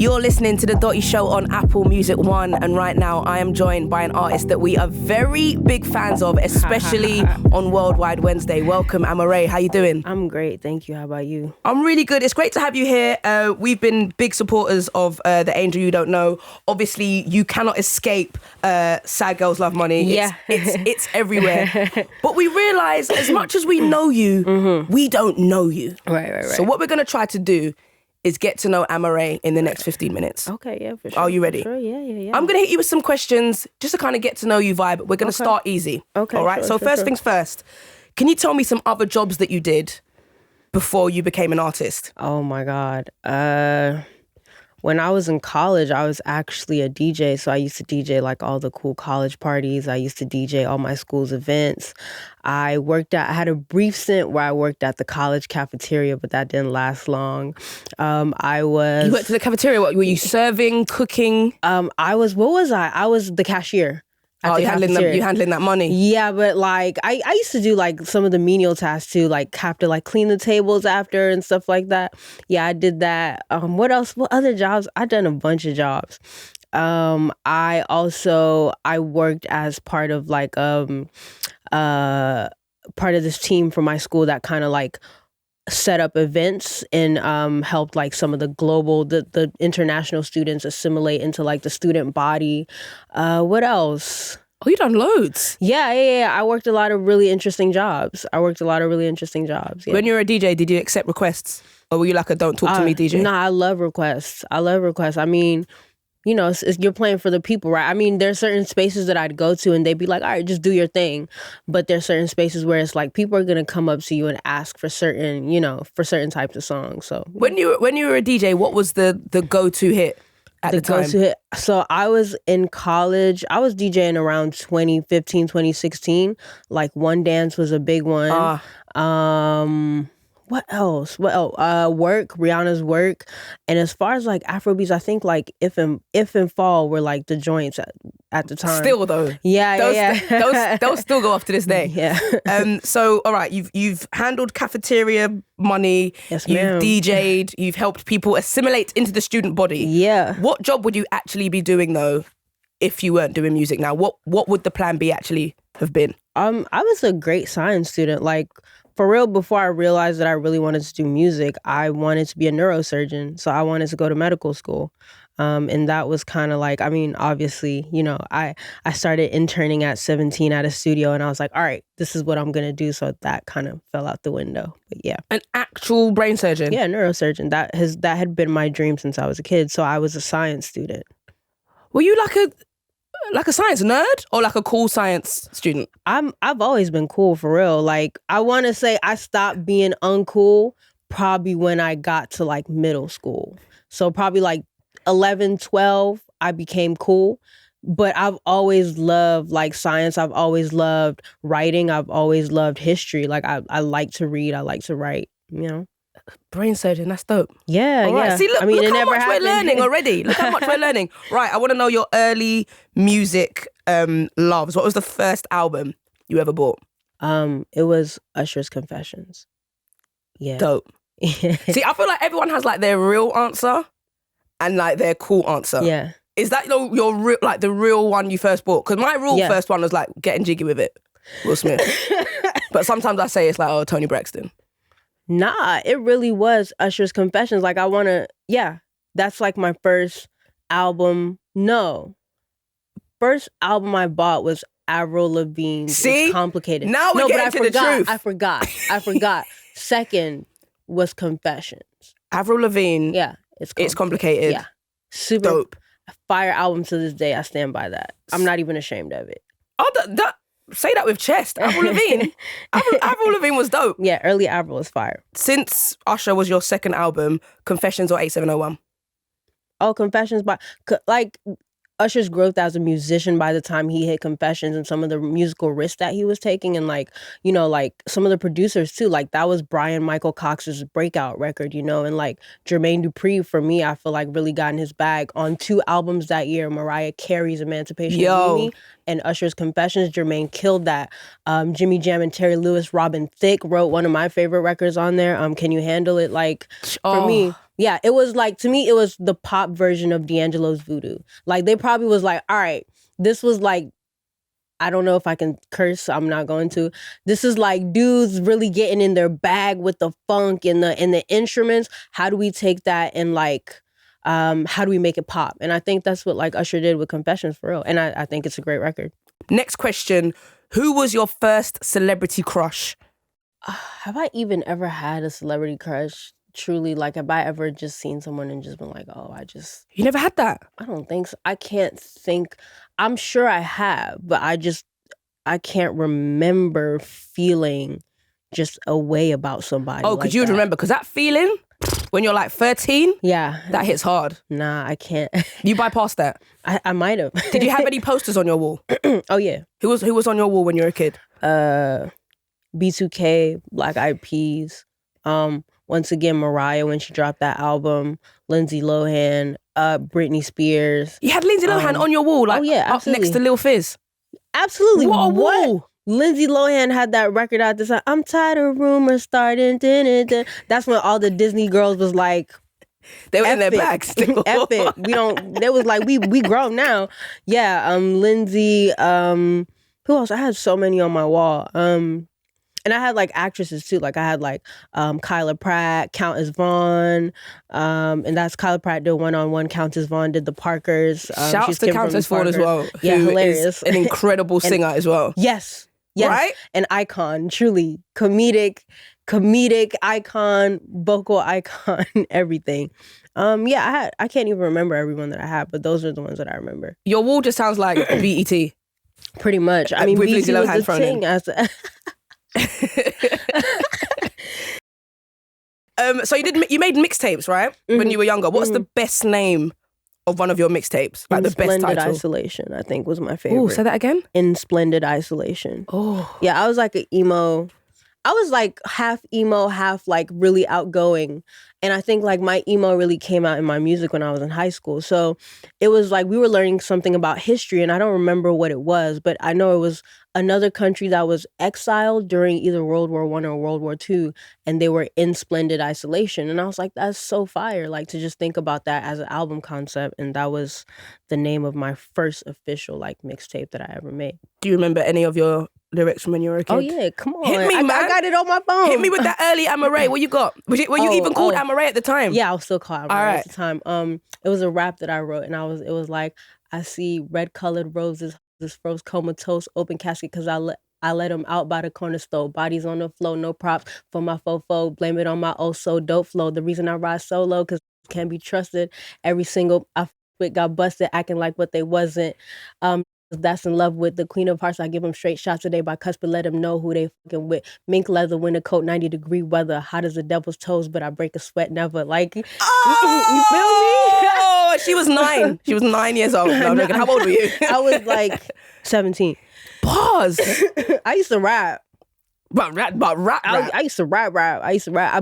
You're listening to The Dotty Show on Apple Music One, and right now I am joined by an artist that we are very big fans of, especially on Worldwide Wednesday. Welcome, Amaarae. How you doing? I'm great, thank you. How about you? I'm really good. It's great to have you here. We've been big supporters of The Angel You Don't Know. Obviously, you cannot escape Sad Girls Love Money. Yeah. It's everywhere. But we realise, as much as we know you, we don't know you. Right. So what we're going to try to do is get to know Amaarae in the next 15 minutes. Okay, yeah, for sure. Are you ready? Sure, yeah. I'm going to hit you with some questions just to kind of get to know you vibe. We're going to start easy. Okay, all right? sure, So sure, first sure. things first, can you tell me some other jobs that you did before you became an artist? Oh my God. When I was in college, I was actually a DJ. So I used to DJ like all the cool college parties. I used to DJ all my school's events. I had a brief stint where I worked at the college cafeteria, but that didn't last long. You went to the cafeteria. What were you serving, cooking? I was the cashier. Oh, you handling that money. Yeah, but like I used to do like some of the menial tasks too, like have to like clean the tables after and stuff like that. Yeah, I did that. What else? What other jobs? I've done a bunch of jobs. I worked as part of like part of this team for my school that kind of like set up events and helped like some of the international students assimilate into like the student body. What else? Oh, you done loads. Yeah. I worked a lot of really interesting jobs. Yeah. When you were a DJ, did you accept requests? Or were you like a don't talk to me DJ? Nah, I love requests. I mean, you know, you're playing for the people, right? I mean, there's certain spaces that I'd go to and they'd be like, all right, just do your thing. But there's certain spaces where it's like people are going to come up to you and ask for certain types of songs. So when you were a DJ, what was the go-to hit at the time? Go-to hit. So I was in college. I was DJing around 2015, 2016. Like One Dance was a big one. What else? Work, Rihanna's Work. And as far as like Afrobeats, I think like If and Fall were like the joints at the time. Still though. Yeah. Those still go off to this day. Yeah. So all right, you've handled cafeteria money. Yes, ma'am. You've DJ'd. You've helped people assimilate into the student body. Yeah. What job would you actually be doing though, if you weren't doing music now? What would the plan B actually have been? I was a great science student. Like, for real, before I realized that I really wanted to do music, I wanted to be a neurosurgeon. So I wanted to go to medical school. And that was kind of like, I mean, obviously, you know, I started interning at 17 at a studio and I was like, all right, this is what I'm going to do. So that kind of fell out the window. But yeah. An actual brain surgeon? Yeah, neurosurgeon. That had been my dream since I was a kid. So I was a science student. Were you like a science nerd or like a cool science student? I've always been cool, for real. Like, I want to say I stopped being uncool probably when I got to like middle school. So probably like 11, 12, I became cool. But I've always loved like science. I've always loved writing. I've always loved history. Like I like to read. I like to write, you know. Brain surgeon, that's dope. Yeah, all right. yeah. See, look, I mean, look it how never much happened. we're learning already. Look how much we're learning. Right, I want to know your early music loves. What was the first album you ever bought? It was Usher's Confessions. Yeah. Dope. See, I feel like everyone has like their real answer and like their cool answer. Yeah. Is that your real, like the real one you first bought? Because my real first one was like Getting Jiggy With It, Will Smith. But sometimes I say it's like, oh, Tony Braxton. Nah, it really was Usher's Confessions. Like, that's like my first album. No. First album I bought was Avril Lavigne's See? It's Complicated. Now we're getting to the truth. I forgot. Second was Confessions. Avril Lavigne. Yeah. It's Complicated. Yeah. Super dope. Fire album to this day. I stand by that. I'm not even ashamed of it. Oh, say that with chest. Avril Lavigne. Avril Lavigne was dope. Yeah, early Avril was fire. Since Usher was your second album, Confessions or 8701? Oh, Confessions, like Usher's growth as a musician by the time he hit Confessions and some of the musical risks that he was taking, and like, you know, like some of the producers too, like that was Brian Michael Cox's breakout record, you know, and like Jermaine Dupri, for me, I feel like really got in his bag on 2 albums that year. Mariah Carey's Emancipation of Mimi and Usher's Confessions. Jermaine killed that. Jimmy Jam and Terry Lewis, Robin Thicke wrote one of my favorite records on there. Can You Handle It? Like, for me, Yeah, it was like, to me, it was the pop version of D'Angelo's Voodoo. Like, they probably was like, all right, this was like, I don't know if I can curse, I'm not going to. This is like dudes really getting in their bag with the funk and the instruments. How do we take that and like, how do we make it pop? And I think that's what like Usher did with Confessions, for real. And I think it's a great record. Next question. Who was your first celebrity crush? Have I even ever had a celebrity crush? Truly, like, have I ever just seen someone and just been like, oh, You never had that? I don't think so. I can't think. I'm sure I have, but I can't remember feeling just a way about somebody. Oh, like because you would that. remember, because that feeling when you're like 13, Yeah. that hits hard. Nah, I can't. You bypassed that. I might have. Did you have any posters on your wall? Oh, yeah. Who was on your wall when you were a kid? B2K, Black Eyed Peas. Once again, Mariah when she dropped that album. Lindsay Lohan, Britney Spears. You had Lindsay Lohan on your wall, like up next to Lil Fizz. Absolutely. What a wall! Lindsay Lohan had that record out this time. I'm tired of rumors starting. That's when all the Disney girls was like, they were in their bags still. Epic. We don't. They was like, we grown now. Yeah. Lindsay. Who else? I had so many on my wall. And I had like actresses too. Like I had like Kyla Pratt, Countess Vaughn, and that's Kyla Pratt did one-on-one. Countess Vaughn did the Parkers. Shouts to Countess Vaughn as well. Yeah, who hilarious. Is an incredible singer as well. Yes. Right? An icon, truly comedic icon, vocal icon, everything. I can't even remember everyone that I had, but those are the ones that I remember. Your wall just sounds like BET. Pretty much. I mean, with BET Lindsay was Lohan the thrown thing. So you made mixtapes, right? Mm-hmm. When you were younger. What's the best name of one of your mixtapes? Like the best title? Splendid Isolation, I think, was my favorite. Oh, say that again? In Splendid Isolation. Oh. Yeah, I was like an emo. I was like half emo, half like really outgoing. And I think like my emo really came out in my music when I was in high school. So it was like we were learning something about history, and I don't remember what it was, but I know it was another country that was exiled during either World War I or World War II, and they were in splendid isolation. And I was like, that's so fire, like to just think about that as an album concept. And that was the name of my first official like mixtape that I ever made. Do you remember any of your lyrics from when you were a kid? Oh yeah, come on. Hit me, man. I got it on my phone. Hit me with that early Amaarae. What you got? Were you even called Amaarae at the time? Yeah, I was still called Amaarae at the time. It was a rap that I wrote, and it was like, I see red colored roses, this froze comatose, open casket, cause I let him out by the corner store. Bodies on the floor, no props for my fofo. Blame it on my oh so dope flow. The reason I ride solo, cause can't be trusted. Every single I with got busted, acting like what they wasn't. That's in love with the Queen of Hearts. I give them straight shots today by cuss, but let them know who they fucking with. Mink leather, winter coat, 90-degree weather, hot as the devil's toes, but I break a sweat never. Like, you feel me? Oh, she was 9. She was 9 years old. No, no, how old were you? I was like 17. Pause. I used to rap. Rap. I used to rap.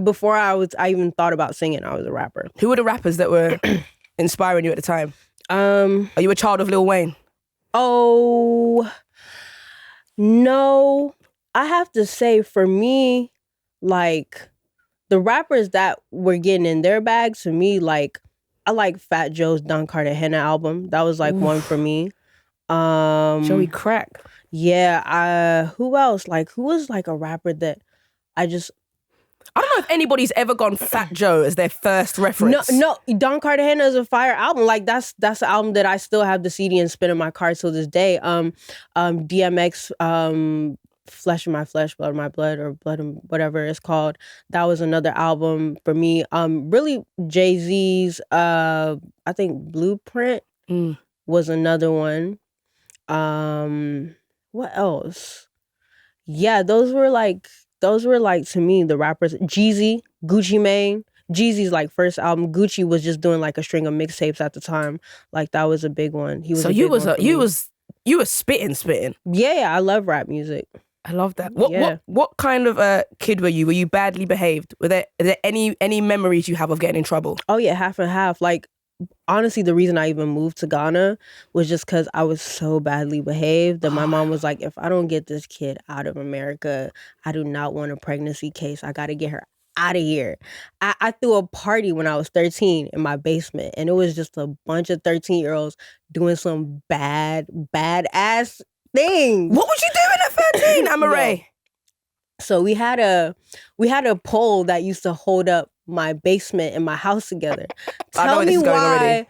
Before I even thought about singing, I was a rapper. Who were the rappers that were inspiring you at the time? Are you a child of Lil Wayne? Oh, no. I have to say, for me, like, the rappers that were getting in their bag, to me, like, I like Fat Joe's Don Cartagena album. That was, like, one for me. Joey Crack. Yeah. Who else? Like, who was, like, a rapper that I don't know if anybody's ever gone Fat Joe as their first reference. No, Don Cartagena is a fire album. Like that's the album that I still have the CD and spin in my car till this day. DMX, Flesh of My Flesh, Blood of My Blood, or Blood of whatever it's called. That was another album for me. Really Jay-Z's, I think Blueprint was another one. What else? Yeah, those were like to me the rappers. Jeezy, Gucci Mane. Jeezy's like first album. Gucci was just doing like a string of mixtapes at the time. Like that was a big one. He was. So you were spitting. Yeah, I love rap music. I love that. What kind of kid were you? Were you badly behaved? Are there any memories you have of getting in trouble? Oh yeah, half and half. Like honestly, the reason I even moved to Ghana was just because I was so badly behaved that my mom was like, if I don't get this kid out of America, I do not want a pregnancy case. I got to get her out of here. I threw a party when I was 13 in my basement, and it was just a bunch of 13-year-olds doing some badass things. What was you doing at 13, Amaarae? So we had a pole that used to hold up my basement and my house together. Tell me why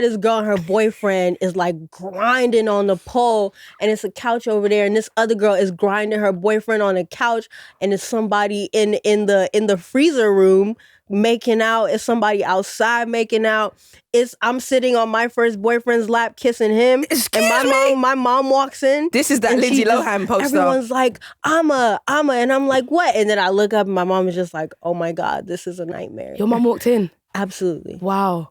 this girl and her boyfriend is like grinding on the pole, and it's a couch over there, and this other girl is grinding her boyfriend on a couch, and it's somebody in the freezer room making out. It's somebody outside making out. I'm sitting on my first boyfriend's lap kissing him. Excuse and me? my mom walks in. This is that Lindsay Lohan poster. Everyone's like, Amma, and I'm like, what? And then I look up and my mom is just like, oh my God, this is a nightmare. Your mom walked in? Absolutely. Wow.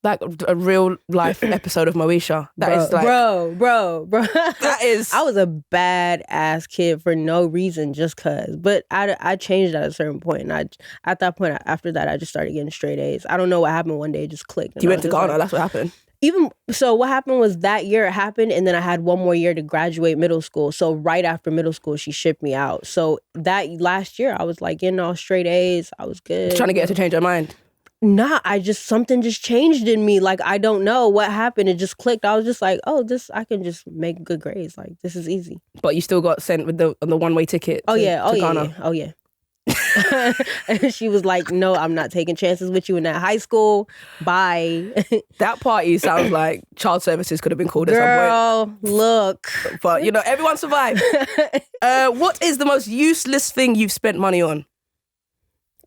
Like a real life episode of Moesha. Bro. That is. I was a badass kid for no reason, just cause. But I changed at a certain point, and at that point, after that, I just started getting straight A's. I don't know what happened. One day, it just clicked. You went to Ghana. That's what happened. Even so, what happened was that year it happened, and then I had one more year to graduate middle school. So right after middle school, she shipped me out. So that last year, I was like getting all straight A's. I was good. Trying to get her to change her mind. Nah, something just changed in me. Like, I don't know what happened. It just clicked. I was just like, oh, I can just make good grades. Like, this is easy. But you still got sent with on the one-way ticket to Ghana. Oh, yeah. And she was like, no, I'm not taking chances with you in that high school. Bye. That party sounds like child services could have been called at some point. Girl, look. But, everyone survived. What is the most useless thing you've spent money on?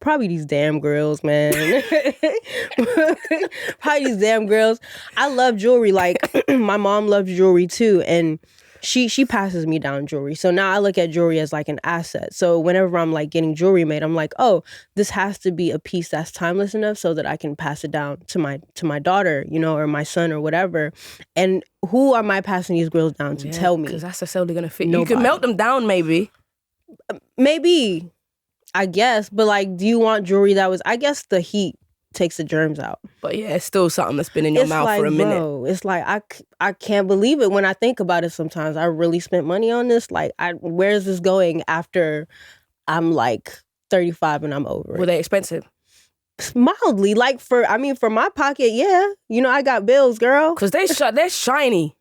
Probably these damn girls, man. Probably these damn girls. I love jewelry. Like, my mom loves jewelry too, and she passes me down jewelry. So now I look at jewelry as like an asset. So whenever I'm like getting jewelry made, I'm like, oh, this has to be a piece that's timeless enough so that I can pass it down to my daughter, or my son or whatever. And who am I passing these girls down to? Tell me. Because that's necessarily going to fit. Nobody. You can melt them down, maybe. Maybe. I guess, but like, do you want jewelry that was? I guess the heat takes the germs out. But yeah, it's still something that's been in your mouth for a minute. Bro, it's like I can't believe it when I think about it. Sometimes I really spent money on this. Like, where is this going after I'm like 35 and I'm over it? Were they expensive? Mildly, like for my pocket, yeah. I got bills, girl. Because they're shiny.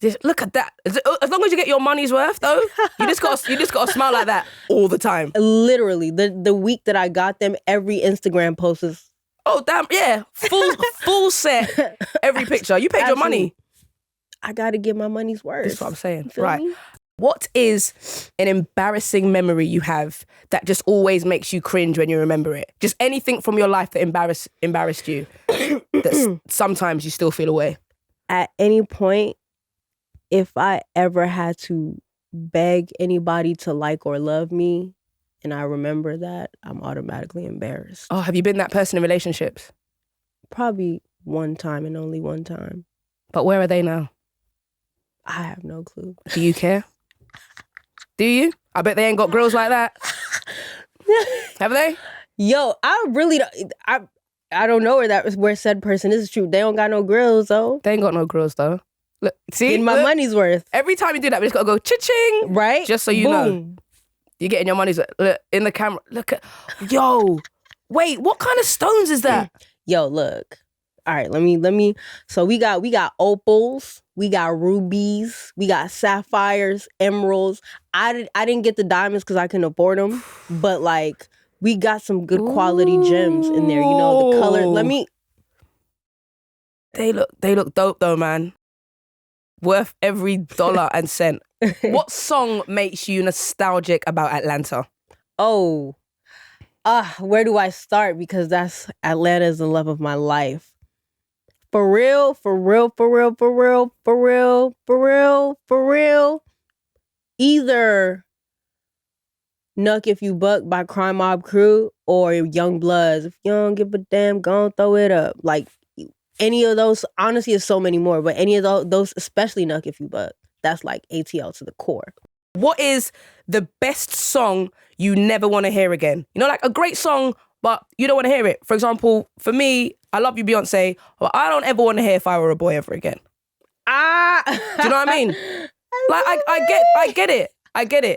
Just look at that. As long as you get your money's worth, though, you just got to smile like that all the time. Literally, the week that I got them, every Instagram post is. Oh damn! Yeah, full set. Every picture. You paid your money. I got to get my money's worth. That's what I'm saying. Feel Right. me? What is an embarrassing memory you have that just always makes you cringe when you remember it? Just anything from your life that embarrassed you that sometimes you still feel away. At any point, if I ever had to beg anybody to like or love me, and I remember that, I'm automatically embarrassed. Oh, have you been that person in relationships? Probably one time and only one time. But where are they now? I have no clue. Do you care? Do you? I bet they ain't got grills like that. Have they? Yo, I really don't. I don't know where said person is true. They don't got no grills though. They ain't got no grills though. Look, see, getting my money's worth. Every time you do that, we just gotta go cha-ching, right? Just so you know, you're getting your money's worth. Look, in the camera. Look at, yo, wait, what kind of stones is that? Yo, look. All right, let me. So we got opals, we got rubies, we got sapphires, emeralds. I didn't get the diamonds because I couldn't afford them, but like we got some good quality gems in there. The color. They look dope though, man. Worth every dollar and cent. What song makes you nostalgic about Atlanta? Oh, where do I start? Because Atlanta is the love of my life. For real. Either Nuck If You Buck by Crime Mob Crew or Young Bloods. If you don't give a damn, go and throw it up. Like any of those, honestly, there's so many more, but any of those, especially Nuck If You Buck, that's like ATL to the core. What is the best song you never want to hear again? Like a great song, but you don't want to hear it. For example, for me, I love you, Beyonce, but I don't ever want to hear If I Were a Boy ever again. Do you know what I mean? I get it.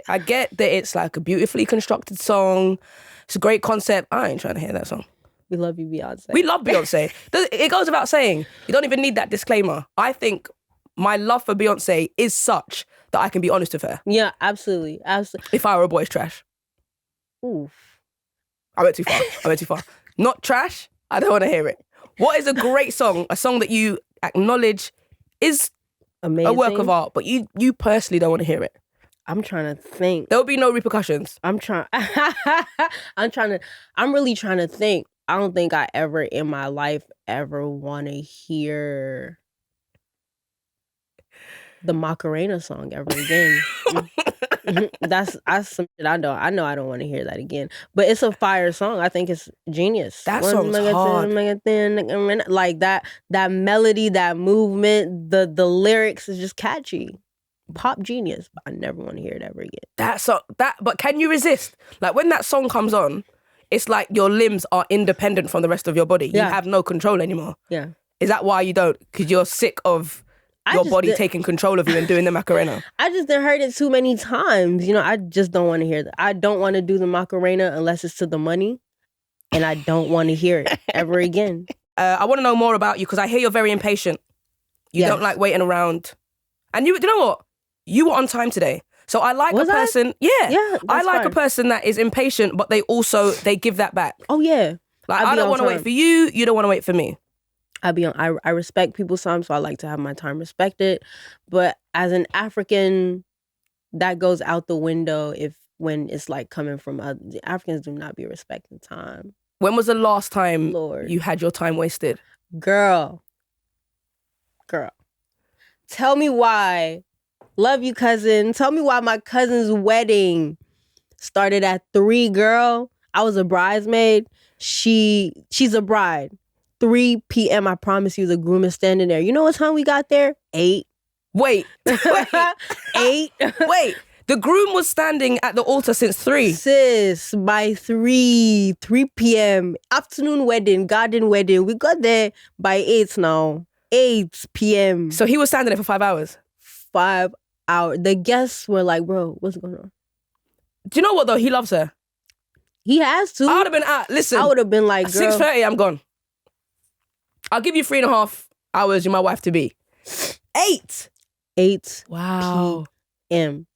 I get that it's like a beautifully constructed song. It's a great concept. I ain't trying to hear that song. We love you, Beyonce. We love Beyonce. It goes without saying. You don't even need that disclaimer. I think my love for Beyonce is such that I can be honest with her. Yeah, absolutely. If I Were a Boy's trash. Oof. I went too far. Not trash. I don't want to hear it. What is a great song? A song that you acknowledge is amazing. A work of art, but you personally don't want to hear it. I'm trying to think. There'll be no repercussions. I'm really trying to think. I don't think I ever in my life ever want to hear the Macarena song ever again. That's some shit I know. I know I don't want to hear that again. But it's a fire song. I think it's genius. That song's hard. Like that melody, that movement, the lyrics is just catchy. Pop genius. But I never want to hear it ever again. But can you resist? Like when that song comes on, it's like your limbs are independent from the rest of your body. You have no control anymore. Yeah. Is that why you don't? Because you're sick of your body taking control of you and doing the Macarena. I just done heard it too many times. You know, I just don't want to hear that. I don't want to do the Macarena unless it's to the money. And I don't want to hear it ever again. I want to know more about you because I hear you're very impatient. You don't like waiting around. And you know what? You were on time today. So I like a person. Yeah. I like a person that is impatient, but they give that back. Oh, yeah. Like, I don't want to wait for you. You don't want to wait for me. I respect people's time, so I like to have my time respected. But as an African, that goes out the window when it's like coming from others. Africans do not be respecting time. When was the last time you had your time wasted? Girl. Tell me why. Love you, cousin. Tell me why my cousin's wedding started at 3, girl. I was a bridesmaid. She's a bride. 3 p.m. I promise you the groom is standing there. You know what time we got there? 8. Wait. 8. Wait. The groom was standing at the altar since 3. Sis, by 3 p.m. Afternoon wedding, garden wedding. We got there by 8 now. 8 p.m. So he was standing there for 5 hours? 5 hours. The guests were like, bro, what's going on? Do you know what though? He loves her. He has to. I would have been listen. I would have been like, girl. 6:30, I'm gone. I'll give you 3.5 hours. You're my wife to be. 8. Wow. Wow. p.m.